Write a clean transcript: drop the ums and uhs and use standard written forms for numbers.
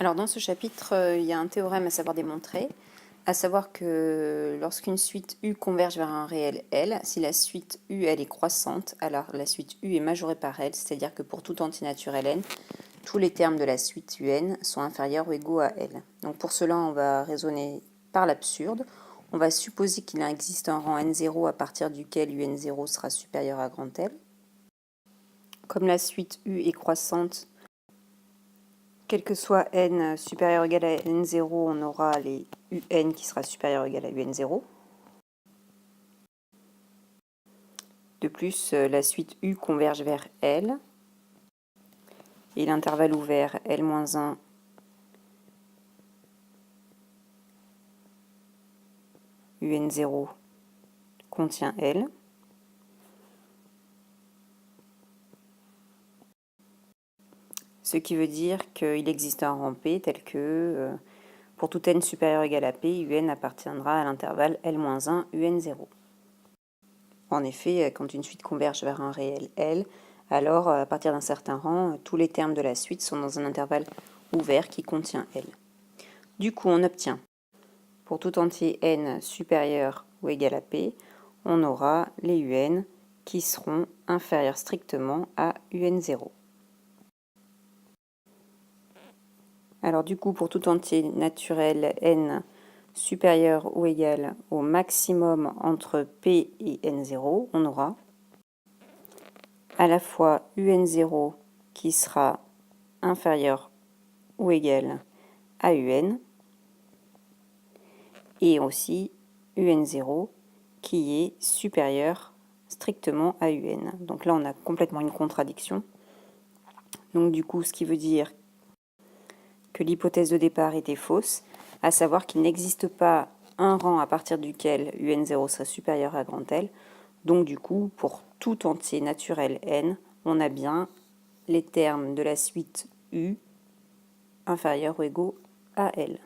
Alors dans ce chapitre, il y a un théorème à savoir démontrer, à savoir que lorsqu'une suite U converge vers un réel L, si la suite U elle est croissante, alors la suite U est majorée par L, c'est-à-dire que pour tout entier naturel n, tous les termes de la suite UN sont inférieurs ou égaux à L. Donc pour cela, on va raisonner par l'absurde. On va supposer qu'il existe un rang n0 à partir duquel UN0 sera supérieur à grand L. Comme la suite U est croissante, quel que soit n supérieur ou égal à n0, on aura les un qui sera supérieur ou égal à un0. De plus, la suite U converge vers L, et l'intervalle ouvert L-1 un0 contient L. Ce qui veut dire qu'il existe un rang P tel que, pour tout n supérieur ou égal à P, un appartiendra à l'intervalle L-1 un0. En effet, quand une suite converge vers un réel L, alors à partir d'un certain rang, tous les termes de la suite sont dans un intervalle ouvert qui contient L. Du coup, on obtient, pour tout entier n supérieur ou égal à P, on aura les un qui seront inférieurs strictement à un0. Alors du coup, pour tout entier naturel n supérieur ou égal au maximum entre P et n0, on aura à la fois un0 qui sera inférieur ou égal à un, et aussi un0 qui est supérieur strictement à un. Donc là, on a complètement une contradiction. Donc du coup, ce qui veut dire que l'hypothèse de départ était fausse, à savoir qu'il n'existe pas un rang à partir duquel un0 serait supérieur à grand L. Donc du coup, pour tout entier naturel n, on a bien les termes de la suite U inférieurs ou égaux à L.